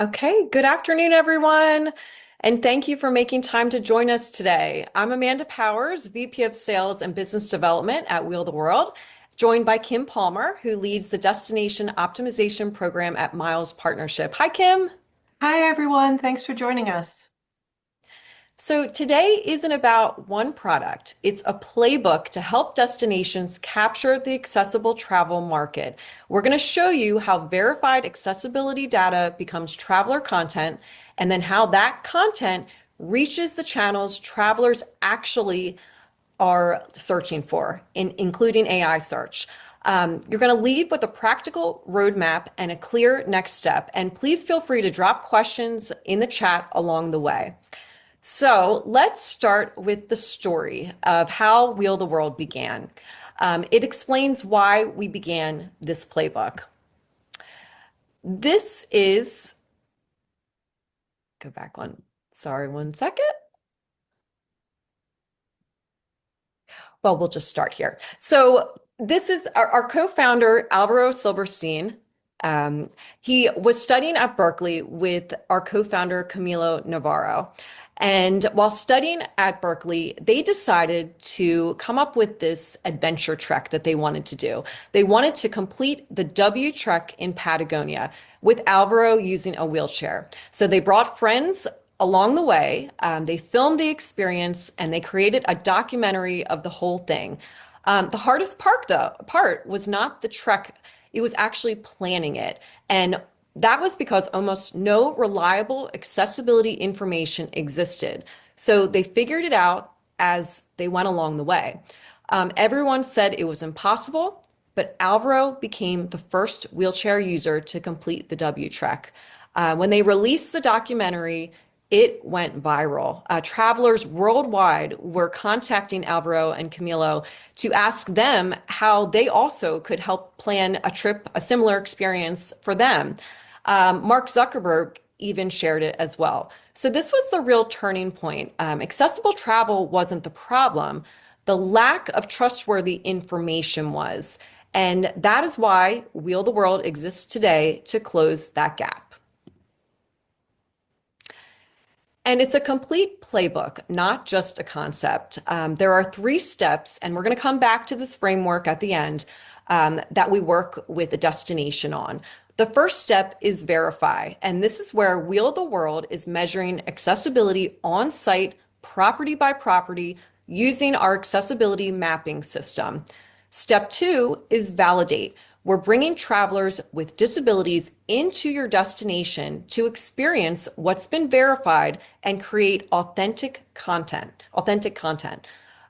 Okay, good afternoon, everyone. And thank you for making time to join us today. I'm Amanda Powers, VP of Sales and Business Development at Wheel the World, joined by Kim Palmer, who leads the Destination Optimization Program at Miles Partnership. Hi, Kim. Hi, everyone. Thanks for joining us. So today isn't about one product. It's a playbook to help destinations capture the accessible travel market. We're going to show you how verified accessibility data becomes traveler content, and then how that content reaches the channels travelers actually are searching for, including AI search. You're going to leave with a practical roadmap and a clear next step. And please feel free to drop questions in the chat along the way. So let's start with the story of how Wheel the World began. It explains why we began this playbook. This is, go back one, sorry, one second. Well, we'll just start here. So this is our co-founder, Alvaro Silberstein. Um, he was studying at Berkeley with our co-founder, Camilo Navarro. And while studying at Berkeley, they decided to come up with this adventure trek that they wanted to do. They wanted to complete the W Trek in Patagonia with Alvaro using a wheelchair. So they brought friends along the way. They filmed the experience and they created a documentary of the whole thing. The hardest part was not the trek, it was actually planning it. And that was because almost no reliable accessibility information existed. So they figured it out as they went along the way. Everyone said it was impossible, but Alvaro became the first wheelchair user to complete the W Trek. When they released the documentary, it went viral. Travelers worldwide were contacting Alvaro and Camilo to ask them how they also could help plan a trip, a similar experience for them. Mark Zuckerberg even shared it as well. So this was the real turning point. Accessible travel wasn't the problem. The lack of trustworthy information was. And that is why Wheel the World exists today to close that gap. And it's a complete playbook, not just a concept. There are three steps, and we're going to come back to this framework at the end that we work with the destination on. The first step is verify, and this is where Wheel the World is measuring accessibility on site, property by property, using our accessibility mapping system. Step two is validate. We're bringing travelers with disabilities into your destination to experience what's been verified and create authentic content.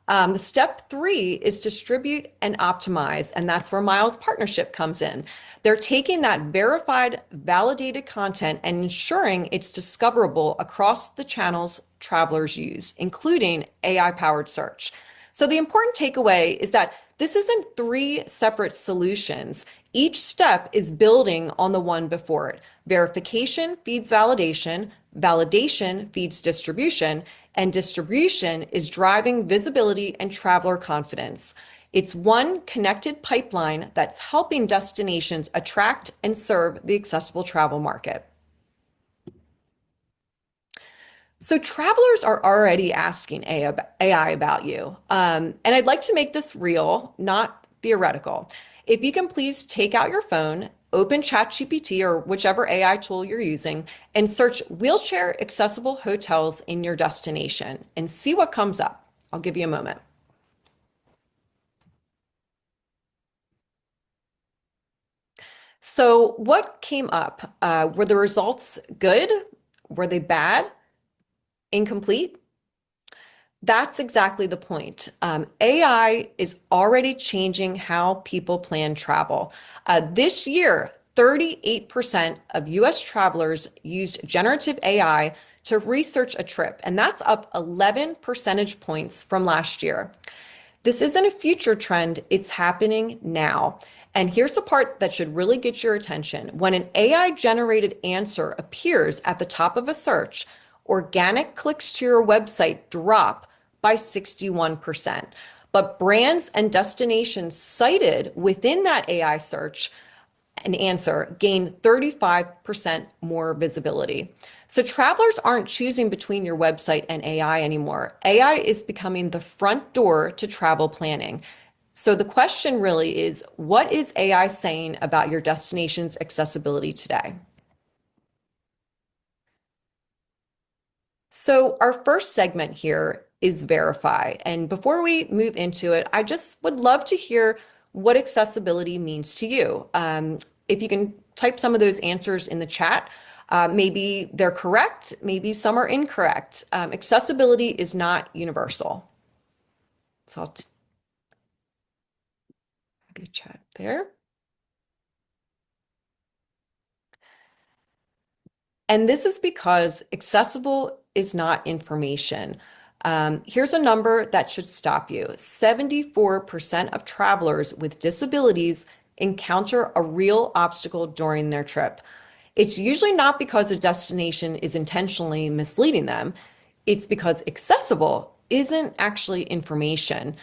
The step three is distribute and optimize, and that's where Miles Partnership comes in. They're taking that verified, validated content and ensuring it's discoverable across the channels travelers use, including AI-powered search. So the important takeaway is that this isn't three separate solutions. Each step is building on the one before it. Verification feeds validation, validation feeds distribution, and distribution is driving visibility and traveler confidence. It's one connected pipeline that's helping destinations attract and serve the accessible travel market. So travelers are already asking AI about you. And I'd like to make this real, not theoretical. If you can please take out your phone, open ChatGPT or whichever AI tool you're using, and search wheelchair accessible hotels in your destination and see what comes up. I'll give you a moment. So what came up? Were the results good? Were they bad? Incomplete? That's exactly the point. AI is already changing how people plan travel. This year, 38% of US travelers used generative AI to research a trip, and that's up 11 percentage points from last year. This isn't a future trend, it's happening now. And here's the part that should really get your attention. When an AI generated answer appears at the top of a search, organic clicks to your website drop by 61%. But brands and destinations cited within that AI search An answer, gain 35% more visibility. So travelers aren't choosing between your website and AI anymore. AI is becoming the front door to travel planning. So the question really is, what is AI saying about your destination's accessibility today? So, our first segment here is verify. And before we move into it, I just would love to hear what accessibility means to you. If you can type some of those answers in the chat, maybe they're correct, maybe some are incorrect. Accessibility is not universal. So, I'll have you chat there. And this is because accessible is not information. Here's a number that should stop you. 74% of travelers with disabilities encounter a real obstacle during their trip. It's usually not because a destination is intentionally misleading them. It's because accessible isn't actually information.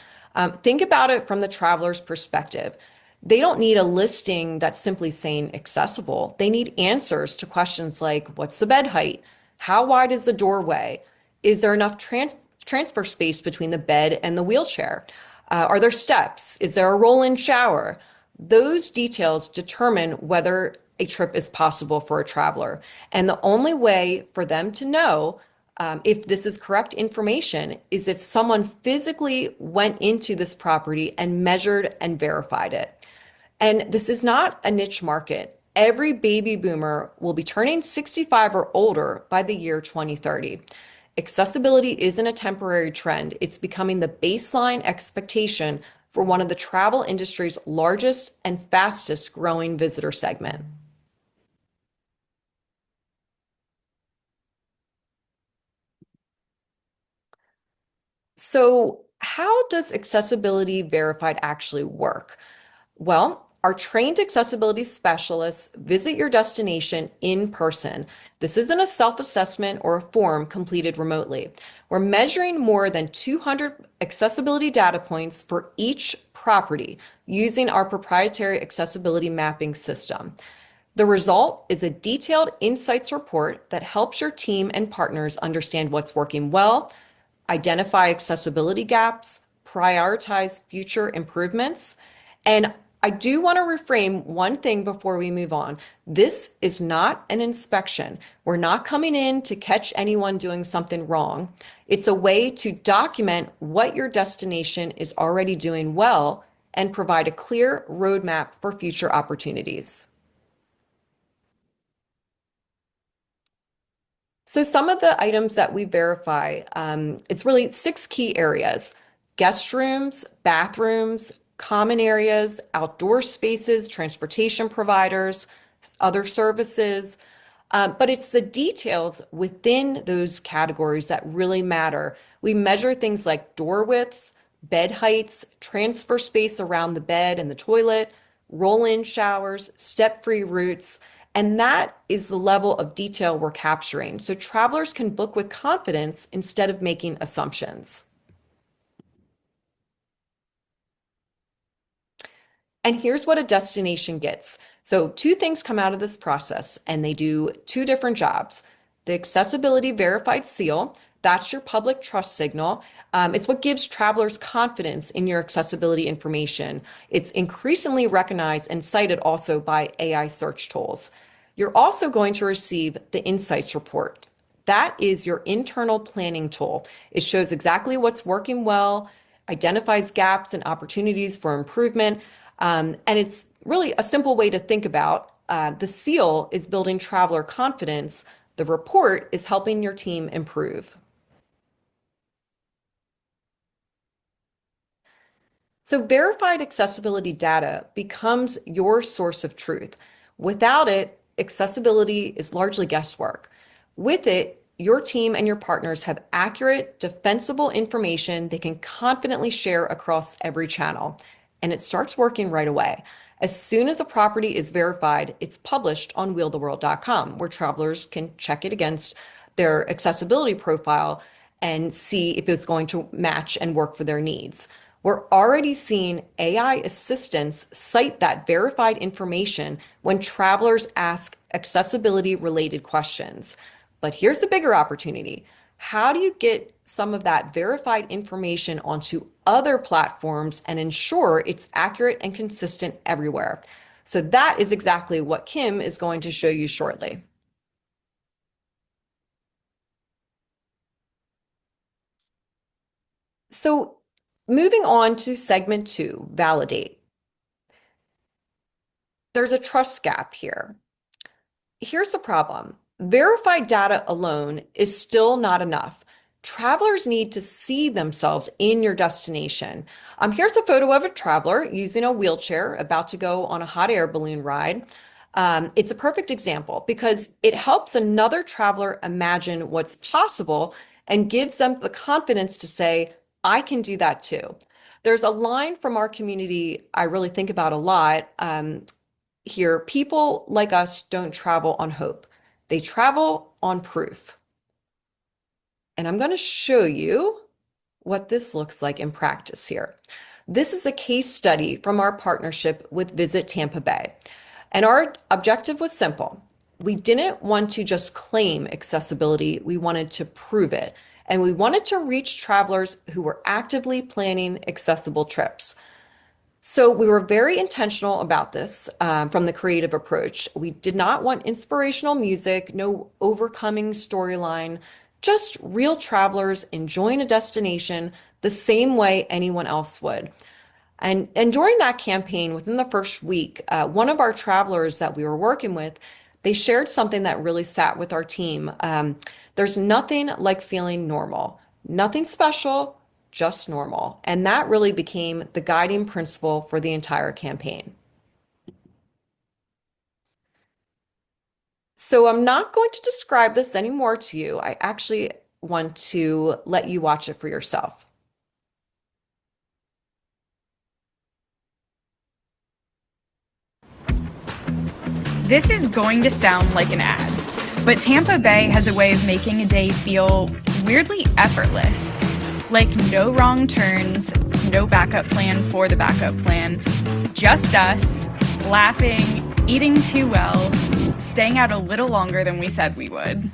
Think about it from the traveler's perspective. They don't need a listing that's simply saying accessible. They need answers to questions like, what's the bed height? How wide is the doorway? Is there enough transfer space between the bed and the wheelchair? Are there steps? Is there a roll-in shower? Those details determine whether a trip is possible for a traveler. And the only way for them to know if this is correct information is if someone physically went into this property and measured and verified it. And this is not a niche market. Every baby boomer will be turning 65 or older by the year 2030. Accessibility isn't a temporary trend, it's becoming the baseline expectation for one of the travel industry's largest and fastest growing visitor segment. So, how does accessibility verified actually work? Well, our trained accessibility specialists visit your destination in person. This isn't a self-assessment or a form completed remotely. We're measuring more than 200 accessibility data points for each property using our proprietary accessibility mapping system. The result is a detailed insights report that helps your team and partners understand what's working well, identify accessibility gaps, prioritize future improvements. And I do want to reframe one thing before we move on. This is not an inspection. We're not coming in to catch anyone doing something wrong. It's a way to document what your destination is already doing well and provide a clear roadmap for future opportunities. So some of the items that we verify, it's really six key areas: guest rooms, bathrooms, common areas, outdoor spaces, transportation providers, other services. But it's the details within those categories that really matter. We measure things like door widths, bed heights, transfer space around the bed and the toilet, roll-in showers, step-free routes, and that is the level of detail we're capturing. So travelers can book with confidence instead of making assumptions. And here's what a destination gets. So, two things come out of this process, and they do two different jobs. The accessibility verified seal, that's your public trust signal. It's what gives travelers confidence in your accessibility information. It's increasingly recognized and cited also by AI search tools. You're also going to receive the insights report. That is your internal planning tool. It shows exactly what's working well, identifies gaps and opportunities for improvement. And it's really a simple way to think about the seal is building traveler confidence. The report is helping your team improve. So verified accessibility data becomes your source of truth. Without it, accessibility is largely guesswork. With it, your team and your partners have accurate, defensible information they can confidently share across every channel. And it starts working right away. As soon as a property is verified, it's published on wheeltheworld.com, where travelers can check it against their accessibility profile and see if it's going to match and work for their needs. We're already seeing AI assistants cite that verified information when travelers ask accessibility related questions. But here's the bigger opportunity. How do you get some of that verified information onto other platforms and ensure it's accurate and consistent everywhere? So that is exactly what Kim is going to show you shortly. So moving on to segment two, validate. There's a trust gap here. Here's the problem. Verified data alone is still not enough. Travelers need to see themselves in your destination. Here's a photo of a traveler using a wheelchair about to go on a hot air balloon ride. It's a perfect example because it helps another traveler imagine what's possible and gives them the confidence to say, I can do that too. There's a line from our community I really think about a lot. Here, people like us don't travel on hope. They travel on proof. And I'm going to show you what this looks like in practice here. This is a case study from our partnership with Visit Tampa Bay. And our objective was simple. We didn't want to just claim accessibility, we wanted to prove it. And we wanted to reach travelers who were actively planning accessible trips. So we were very intentional about this from the creative approach. We did not want inspirational music, no overcoming storyline, just real travelers enjoying a destination the same way anyone else would. And during that campaign, within the first week, one of our travelers that we were working with, they shared something that really sat with our team. There's nothing like feeling normal, nothing special, just normal. And that really became the guiding principle for the entire campaign. So I'm not going to describe this anymore to you. I actually want to let you watch it for yourself. This is going to sound like an ad, but Tampa Bay has a way of making a day feel weirdly effortless. Like no wrong turns, no backup plan for the backup plan, just us, laughing, eating too well, staying out a little longer than we said we would.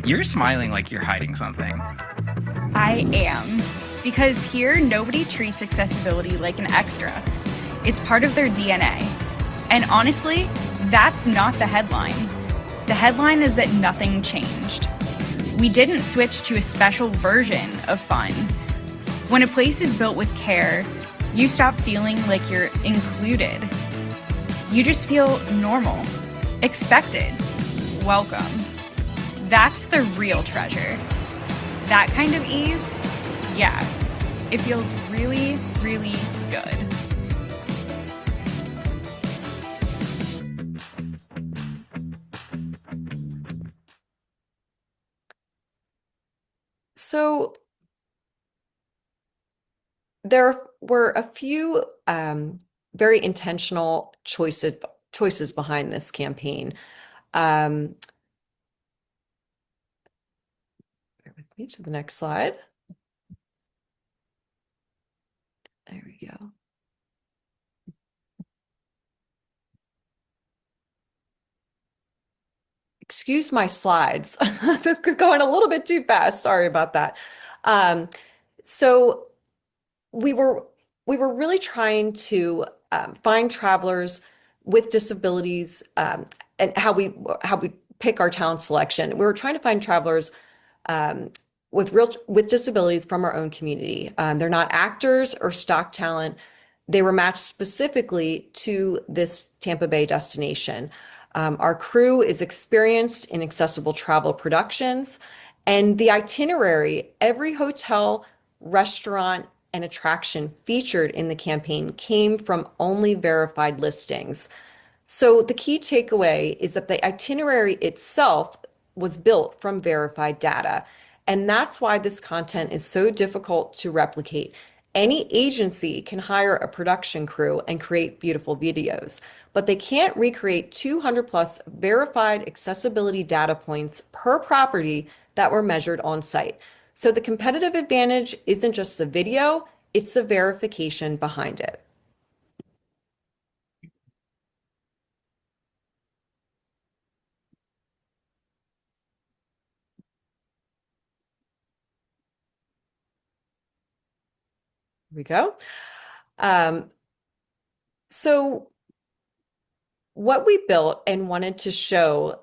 You're smiling like you're hiding something. I am. Because here, nobody treats accessibility like an extra. It's part of their DNA. And honestly, that's not the headline. The headline is that nothing changed. We didn't switch to a special version of fun. When a place is built with care, you stop feeling like you're included. You just feel normal, expected, welcome. That's the real treasure. That kind of ease, yeah, it feels really, really good. So there were a few very intentional choices behind this campaign. Um, Bear with me to the next slide. There we go. Excuse my slides. They're going a little bit too fast. Sorry about that. Um, so we were we were really trying to find travelers with disabilities and how we pick our talent selection. We were trying to find travelers um, with disabilities from our own community. They're not actors or stock talent. They were matched specifically to this Tampa Bay destination. Our crew is experienced in accessible travel productions, and the itinerary, every hotel, restaurant, and attraction featured in the campaign came from only verified listings. So the key takeaway is that the itinerary itself was built from verified data. And that's why this content is so difficult to replicate. Any agency can hire a production crew and create beautiful videos, but they can't recreate 200 plus verified accessibility data points per property that were measured on site. So the competitive advantage isn't just the video, It's the verification behind it. Here we go. Um, so what we built and wanted to show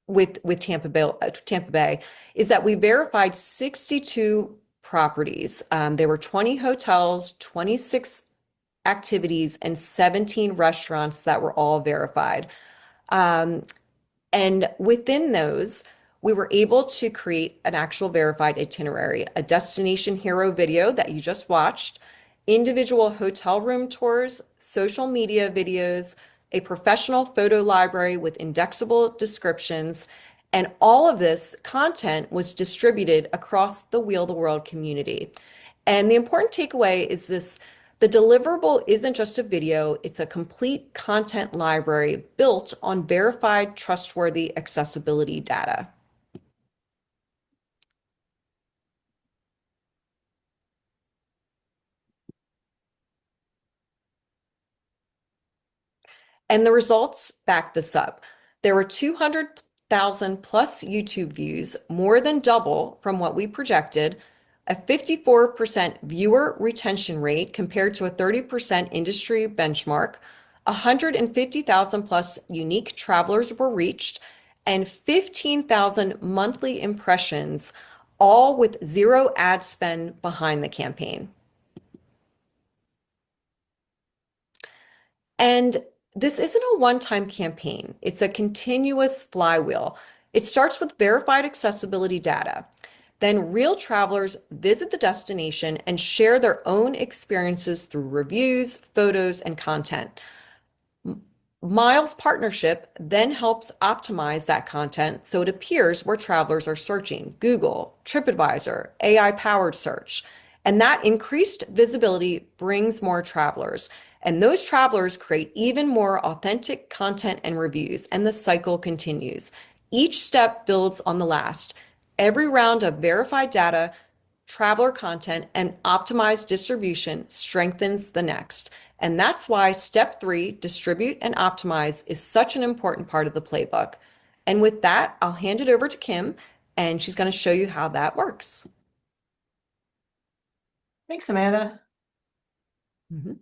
with Tampa Bay is that we verified 62 properties. There were 20 hotels, 26 activities, and 17 restaurants that were all verified. Um, And within those, we were able to create an actual verified itinerary, a destination hero video that you just watched, individual hotel room tours, social media videos, a professional photo library with indexable descriptions, and all of this content was distributed across the Wheel the World community. And the important takeaway is this: the deliverable isn't just a video, it's a complete content library built on verified, trustworthy accessibility data. And the results back this up. There were 200,000 plus YouTube views, more than double from what we projected, a 54% viewer retention rate compared to a 30% industry benchmark, 150,000 plus unique travelers were reached, and 15,000 monthly impressions, all with zero ad spend behind the campaign. And this isn't a one-time campaign. It's a continuous flywheel. It starts with verified accessibility data. Then real travelers visit the destination and share their own experiences through reviews, photos, and content. Miles partnership then helps optimize that content so it appears where travelers are searching: Google, Tripadvisor, AI-powered search. And that increased visibility brings more travelers. And those travelers create even more authentic content and reviews, and the cycle continues. Each step builds on the last. Every round of verified data, traveler content, and optimized distribution strengthens the next. And that's why step three, distribute and optimize, is such an important part of the playbook. And with that, I'll hand it over to Kim, and she's going to show you how that works. Thanks, Amanda. Mhm.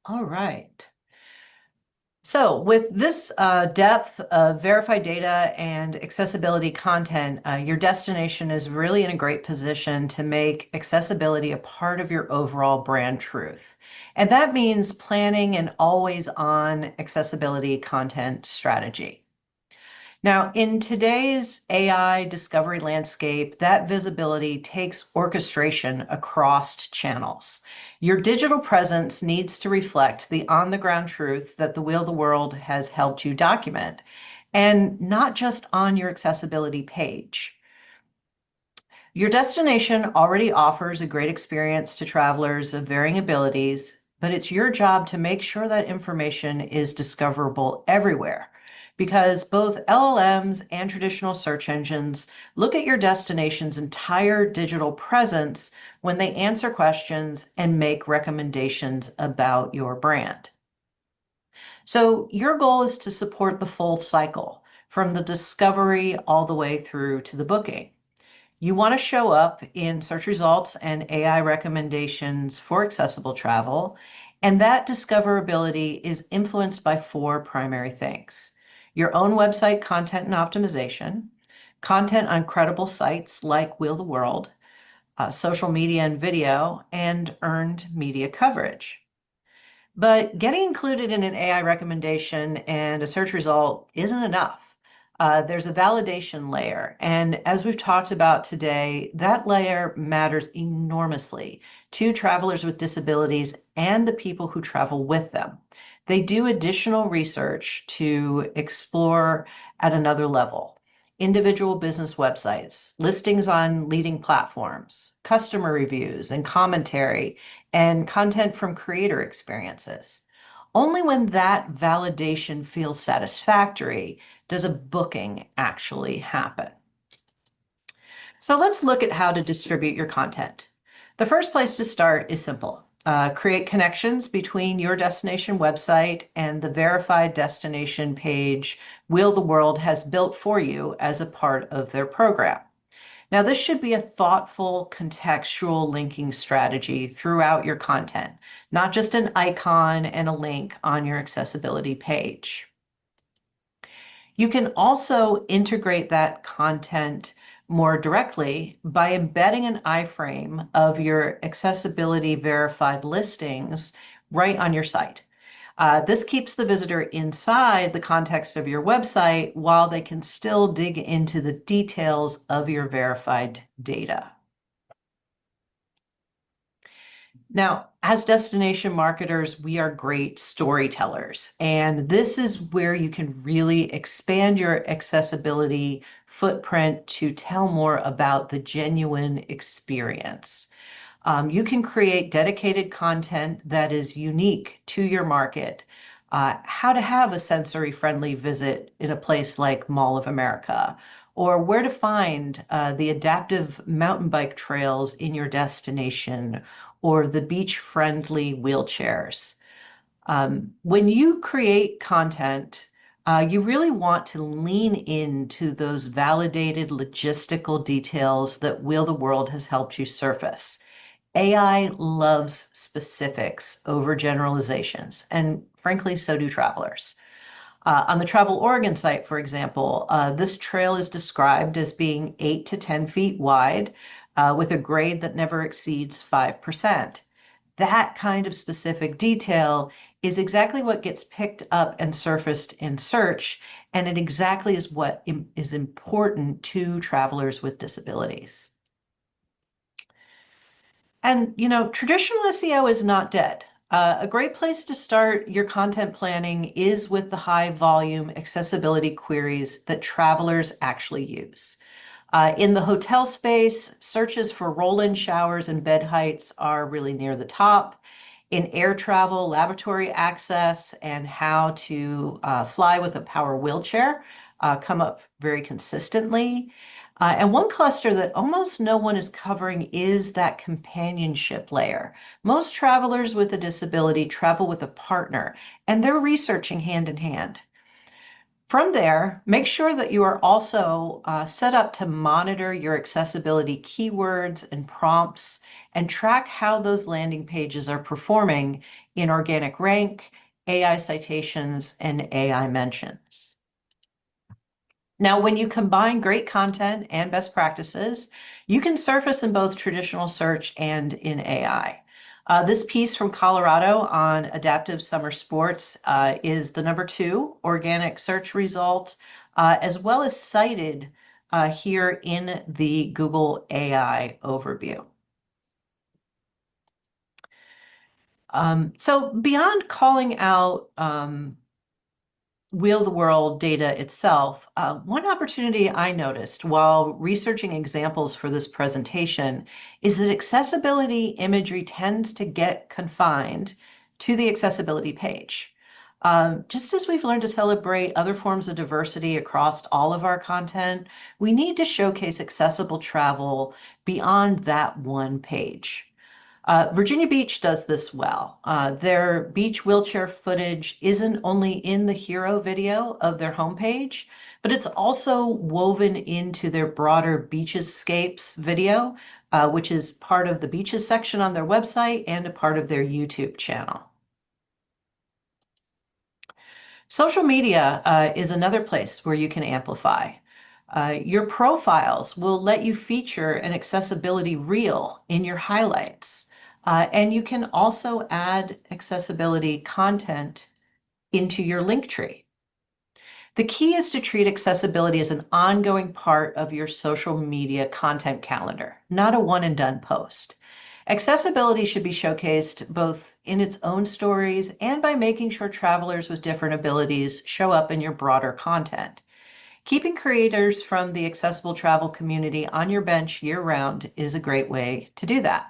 All right. So with this depth of verified data and accessibility content, your destination is really in a great position to make accessibility a part of your overall brand truth. And that means planning an always on accessibility content strategy. Now, in today's AI discovery landscape, that visibility takes orchestration across channels. Your digital presence needs to reflect the on-the-ground truth that the Wheel the World has helped you document, and not just on your accessibility page. Your destination already offers a great experience to travelers of varying abilities, but it's your job to make sure that information is discoverable everywhere, because both LLMs and traditional search engines look at your destination's entire digital presence when they answer questions and make recommendations about your brand. So your goal is to support the full cycle, from the discovery all the way through to the booking. You want to show up in search results and AI recommendations for accessible travel, and that discoverability is influenced by four primary things: your own website content and optimization, content on credible sites like Wheel the World, social media and video, and earned media coverage. But getting included in an AI recommendation and a search result isn't enough. There's a validation layer. And as we've talked about today, that layer matters enormously to travelers with disabilities and the people who travel with them. They do additional research to explore at another level: individual business websites, listings on leading platforms, customer reviews and commentary, and content from creator experiences. Only when that validation feels satisfactory does a booking actually happen. So let's look at how to distribute your content. The first place to start is simple. Create connections between your destination website and the verified destination page Wheel the World has built for you as a part of their program. Now, this should be a thoughtful contextual linking strategy throughout your content, not just an icon and a link on your accessibility page. You can also integrate that content more directly by embedding an iframe of your accessibility verified listings right on your site. This keeps the visitor inside the context of your website while they can still dig into the details of your verified data. Now, as destination marketers, we are great storytellers, and this is where you can really expand your accessibility footprint to tell more about the genuine experience. You can create dedicated content that is unique to your market. How to have a sensory-friendly visit in a place like Mall of America, or where to find the adaptive mountain bike trails in your destination, or the beach-friendly wheelchairs. When you create content, you really want to lean into those validated logistical details that Wheel the World has helped you surface. AI loves specifics over generalizations, and frankly, so do travelers. On the Travel Oregon site, for example, this trail is described as being 8 to 10 feet wide with a grade that never exceeds 5%. That kind of specific detail is exactly what gets picked up and surfaced in search, and it exactly is what is important to travelers with disabilities. And, traditional SEO is not dead. A great place to start your content planning is with the high volume accessibility queries that travelers actually use. In the hotel space, searches for roll-in showers and bed heights are really near the top. In air travel, laboratory access and how to fly with a power wheelchair come up very consistently. And one cluster that almost no one is covering is that companionship layer. Most travelers with a disability travel with a partner, and they're researching hand in hand. From there, make sure that you are also set up to monitor your accessibility keywords and prompts and track how those landing pages are performing in organic rank, AI citations, and AI mentions. Now, when you combine great content and best practices, you can surface in both traditional search and in AI. This piece from Colorado on adaptive summer sports is the #2 organic search result, as well as cited here in the Google AI overview. So beyond calling out Wheel the World data itself, one opportunity I noticed while researching examples for this presentation is that accessibility imagery tends to get confined to the accessibility page. Just as we've learned to celebrate other forms of diversity across all of our content, we need to showcase accessible travel beyond that one page. Virginia Beach does this well. Their beach wheelchair footage isn't only in the hero video of their homepage, but it's also woven into their broader Beachescapes video, which is part of the beaches section on their website and a part of their YouTube channel. Social media is another place where you can amplify. Your profiles will let you feature an accessibility reel in your highlights. And you can also add accessibility content into your link tree. The key is to treat accessibility as an ongoing part of your social media content calendar, not a one and done post. Accessibility should be showcased both in its own stories and by making sure travelers with different abilities show up in your broader content. Keeping creators from the accessible travel community on your bench year-round is a great way to do that.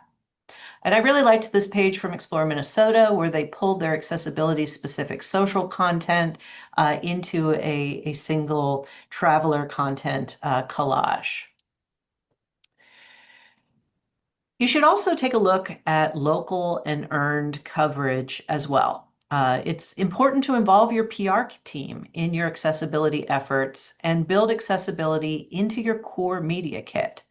And I really liked this page from Explore Minnesota where they pulled their accessibility specific social content into a single traveler content collage. You should also take a look at local and earned coverage as well. It's important to involve your PR team in your accessibility efforts and build accessibility into your core media kit.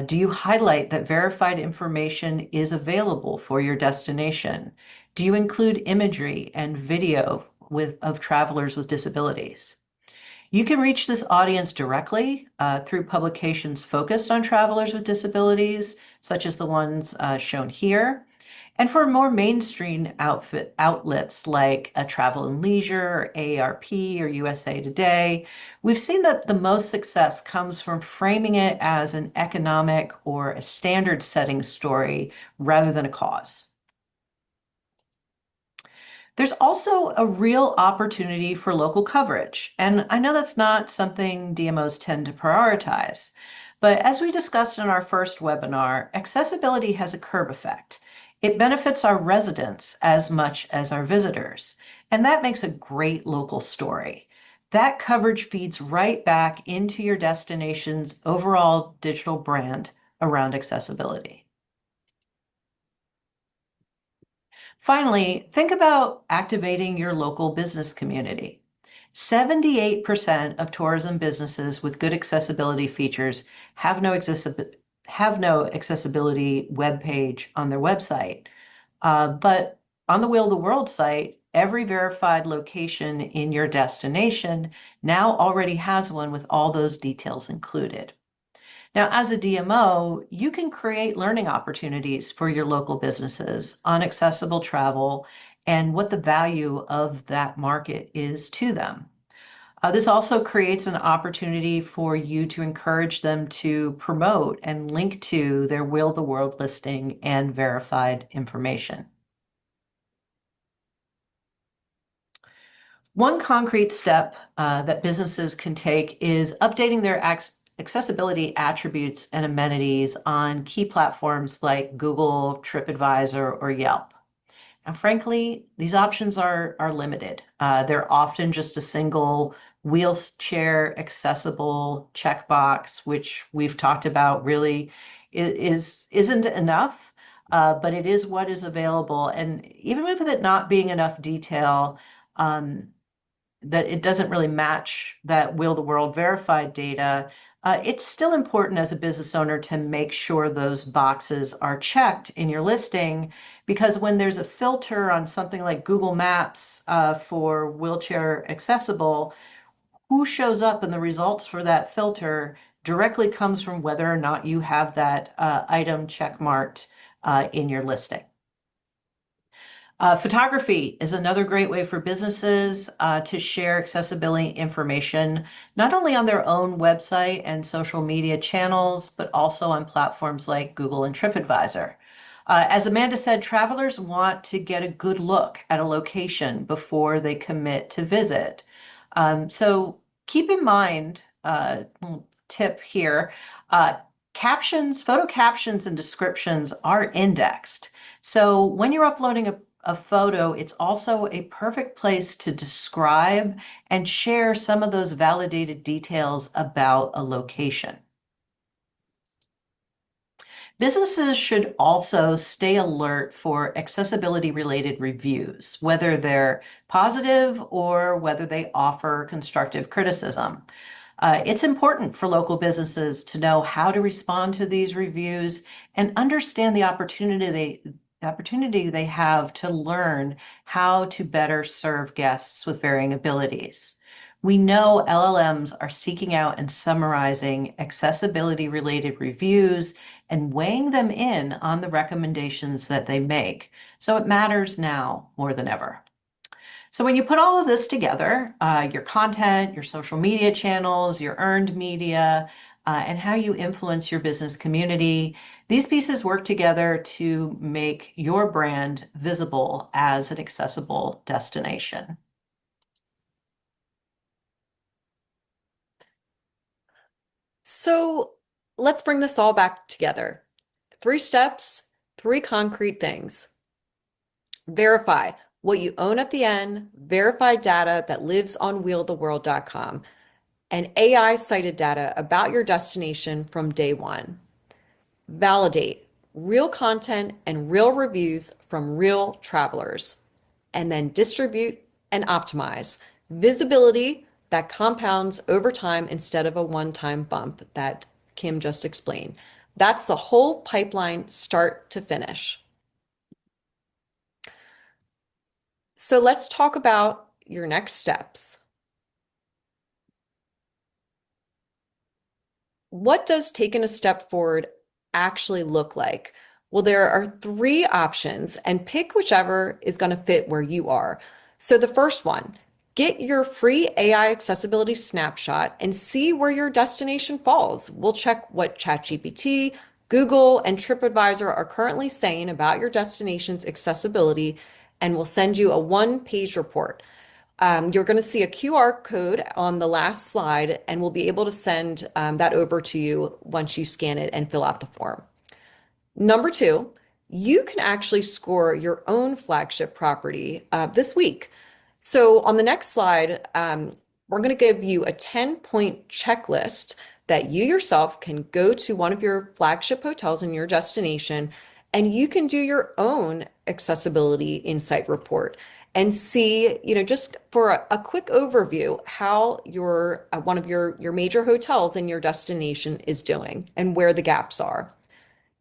Do you highlight that verified information is available for your destination? Do you include imagery and video of travelers with disabilities? You can reach this audience directly through publications focused on travelers with disabilities, such as the ones shown here. And for more mainstream outlets like Travel and Leisure, or AARP, or USA Today, we've seen that the most success comes from framing it as an economic or a standard setting story rather than a cause. There's also a real opportunity for local coverage. And I know that's not something DMOs tend to prioritize. But as we discussed in our first webinar, accessibility has a curb effect. It benefits our residents as much as our visitors. And that makes a great local story. That coverage feeds right back into your destination's overall digital brand around accessibility. Finally, think about activating your local business community. 78% of tourism businesses with good accessibility features have no accessibility web page on their website. But on the Wheel of the World site, every verified location in your destination now already has one with all those details included. Now, as a DMO, you can create learning opportunities for your local businesses on accessible travel and what the value of that market is to them. This also creates an opportunity for you to encourage them to promote and link to their Wheel of the World listing and verified information. One concrete step that businesses can take is updating their accessibility attributes and amenities on key platforms like Google, Tripadvisor, or Yelp. And frankly, these options are limited. They're often just a single wheelchair accessible checkbox, which we've talked about really isn't enough, but it is what is available. And even with it not being enough detail, that it doesn't really match that Wheel the World verified data, it's still important as a business owner to make sure those boxes are checked in your listing, because when there's a filter on something like Google Maps for wheelchair accessible, who shows up in the results for that filter directly comes from whether or not you have that item checkmarked in your listing. Photography is another great way for businesses to share accessibility information, not only on their own website and social media channels, but also on platforms like Google and TripAdvisor. As Amanda said, travelers want to get a good look at a location before they commit to visit. So keep in mind, tip here, photo captions and descriptions are indexed. So when you're uploading a photo, it's also a perfect place to describe and share some of those validated details about a location. Businesses should also stay alert for accessibility related reviews, whether they're positive or whether they offer constructive criticism. It's important for local businesses to know how to respond to these reviews and understand the opportunity they have to learn how to better serve guests with varying abilities. We know LLMs are seeking out and summarizing accessibility related reviews and weighing them in on the recommendations that they make. So it matters now more than ever. So when you put all of this together, your content, your social media channels, your earned media, and how you influence your business community, these pieces work together to make your brand visible as an accessible destination. So let's bring this all back together. 3 steps, three concrete things. Verify what you own at the end, verify data that lives on wheeltheworld.com, and AI cited data about your destination from day one. Validate real content and real reviews from real travelers, and then distribute and optimize visibility that compounds over time instead of a one-time bump that Kim just explained. That's the whole pipeline, start to finish. So let's talk about your next steps. What does taking a step forward actually look like? Well, there are three options, and pick whichever is going to fit where you are. So, the first one, get your free AI accessibility snapshot and see where your destination falls. We'll check what ChatGPT, Google, and Tripadvisor are currently saying about your destination's accessibility, and we'll send you a one-page report. You're going to see a QR code on the last slide, and we'll be able to send that over to you once you scan it and fill out the form. Number two, you can actually score your own flagship property this week. So on the next slide, we're going to give you a 10-point checklist that you yourself can go to one of your flagship hotels in your destination, and you can do your own accessibility insight report and see, just for a quick overview, how your one of your major hotels in your destination is doing and where the gaps are.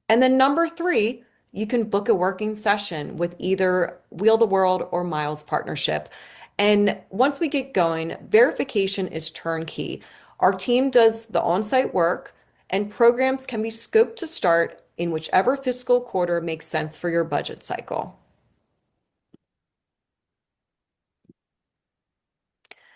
And then number three, you can book a working session with either Wheel the World or Miles Partnership. And once we get going, verification is turnkey. Our team does the on-site work, and programs can be scoped to start in whichever fiscal quarter makes sense for your budget cycle.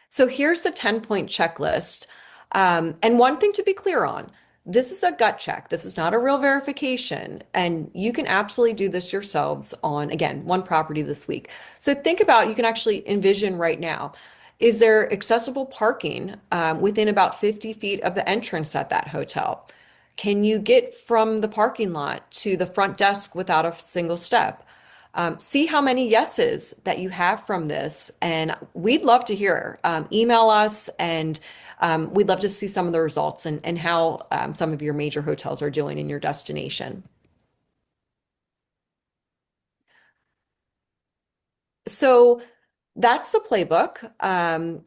So here's the 10-point checklist. And one thing to be clear on, this is a gut check. This is not a real verification. And you can absolutely do this yourselves on, again, one property this week. So think about, you can actually envision right now, is there accessible parking within about 50 feet of the entrance at that hotel? Can you get from the parking lot to the front desk without a single step? See how many yeses that you have from this, and we'd love to hear. Email us, and we'd love to see some of the results and how some of your major hotels are doing in your destination. So that's the playbook.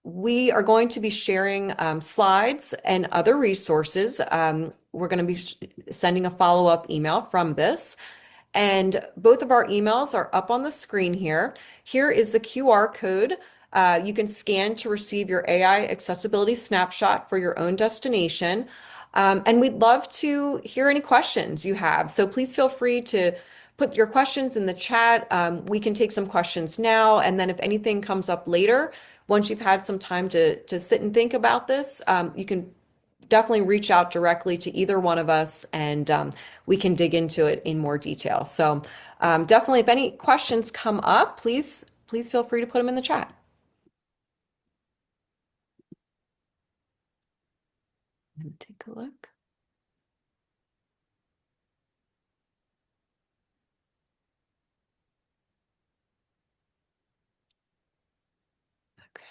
We are going to be sharing slides and other resources. We're going to be sending a follow-up email from this. And both of our emails are up on the screen here. Here is the QR code. You can scan to receive your AI accessibility snapshot for your own destination. And we'd love to hear any questions you have. So please feel free to put your questions in the chat. We can take some questions now. And then if anything comes up later, once you've had some time to sit and think about this, you can definitely reach out directly to either one of us, and we can dig into it in more detail. So definitely, if any questions come up, please feel free to put them in the chat. Let me take a look.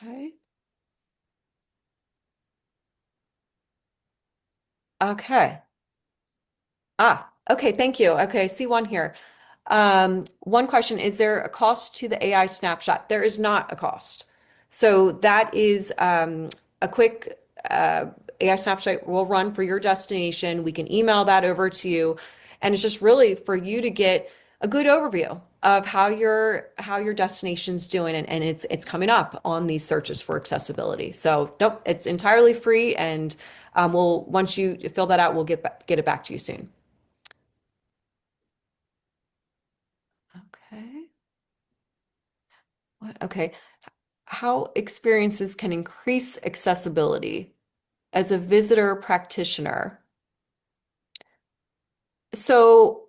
Okay. Okay. Okay, thank you. Okay, I see one here. One question, is there a cost to the AI snapshot? There is not a cost. So that is a quick AI snapshot will run for your destination. We can email that over to you. And it's just really for you to get a good overview of how your destination's doing, and it's coming up on these searches for accessibility. So nope, it's entirely free, and we'll once you fill that out, we'll get it back to you soon. Okay. What? Okay. How experiences can increase accessibility as a visitor practitioner. So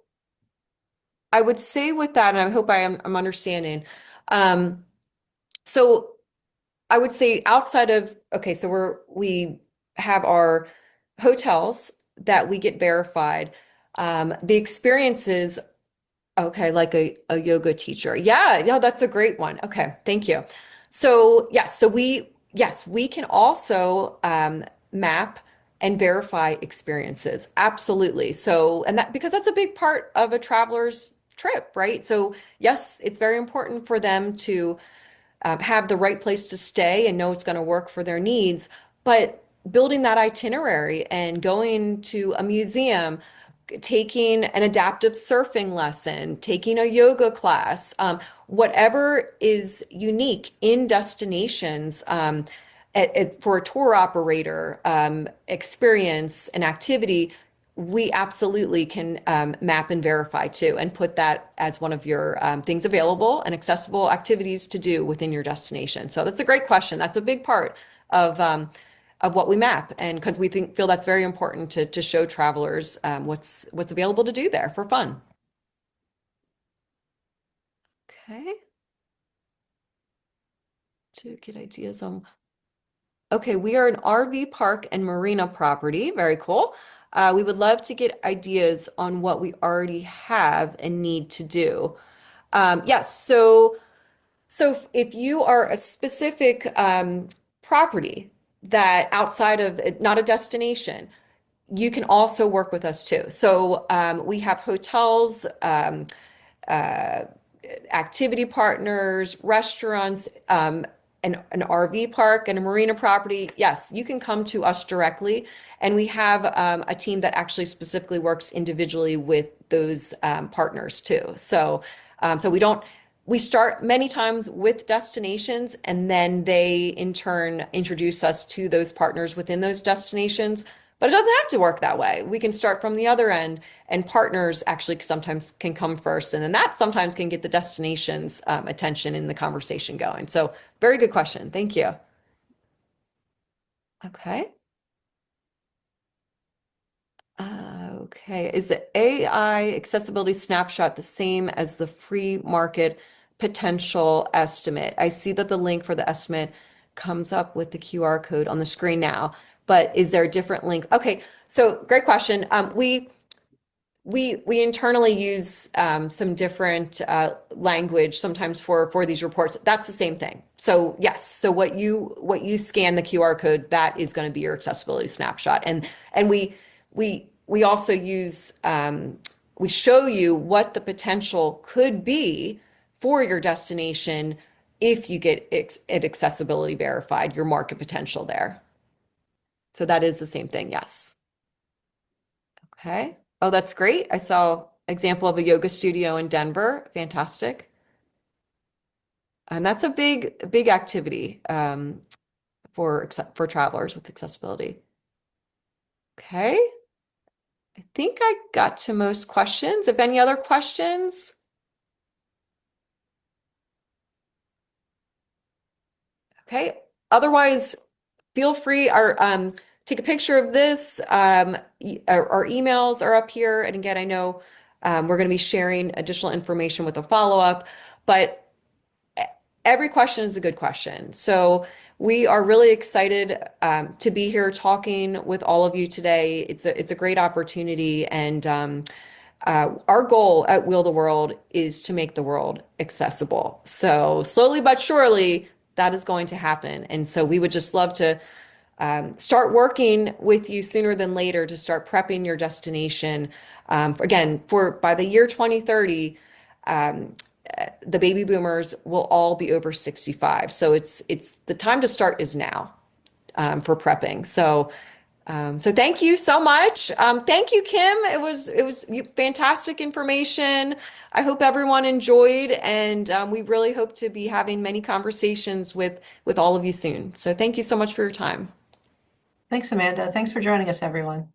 I would say with that, and I hope I'm understanding. Um, so I would say outside of, okay, so we have our hotels that we get verified. The experiences, okay, like a yoga teacher. Yeah, yeah, that's a great one. Okay, thank you. So yes, yes, we can also map and verify experiences. Absolutely. So, and that because that's a big part of a traveler's trip, right? So yes, it's very important for them to have the right place to stay and know it's going to work for their needs. But building that itinerary and going to a museum, taking an adaptive surfing lesson, taking a yoga class, whatever is unique in destinations for a tour operator, experience, an activity, we absolutely can map and verify too, and put that as one of your things available and accessible activities to do within your destination. So that's a great question. That's a big part of what we map, and because we feel that's very important to show travelers what's available to do there for fun. Okay, to get ideas on. Okay, we are an RV park and marina property. Very cool. We would love to get ideas on what we already have and need to do. Yes, so if you are a specific property that outside of not a destination, you can also work with us too. So we have hotels, uh, activity partners, restaurants, an RV park, and a marina property. Yes, you can come to us directly. And we have a team that actually specifically works individually with those partners too. So we start many times with destinations, and then they in turn introduce us to those partners within those destinations. But it doesn't have to work that way. We can start from the other end, and partners actually sometimes can come first, and then that sometimes can get the destination's attention in the conversation going. So, very good question. Thank you. Okay. Okay. Is the AI accessibility snapshot the same as the free market potential estimate? I see that the link for the estimate comes up with the QR code on the screen now, but is there a different link? Okay. So, great question. We internally use some different language sometimes for these reports. That's the same thing. So yes, so what you scan the QR code, that is going to be your accessibility snapshot, and we also use we show you what the potential could be for your destination if you get it accessibility verified, your market potential there. So that is the same thing. Yes. Okay. Oh, that's great. I saw example of a yoga studio in Denver. Fantastic. And that's a big activity for travelers with accessibility. Okay. I think I got to most questions. If any other questions? Okay. Otherwise, feel free or take a picture of this. Our emails are up here. And again, I know we're going to be sharing additional information with a follow-up, but every question is a good question. So we are really excited to be here talking with all of you today. It's a great opportunity, and our goal at Wheel the World is to make the world accessible. So slowly but surely, that is going to happen. And so we would just love to start working with you sooner than later to start prepping your destination. Again, for by the year 2030, the baby boomers will all be over 65. So it's the time to start is now for prepping. So thank you so much. Thank you, Kim. It was fantastic information. I hope everyone enjoyed, and we really hope to be having many conversations with all of you soon. So thank you so much for your time. Thanks, Amanda. Thanks for joining us, everyone.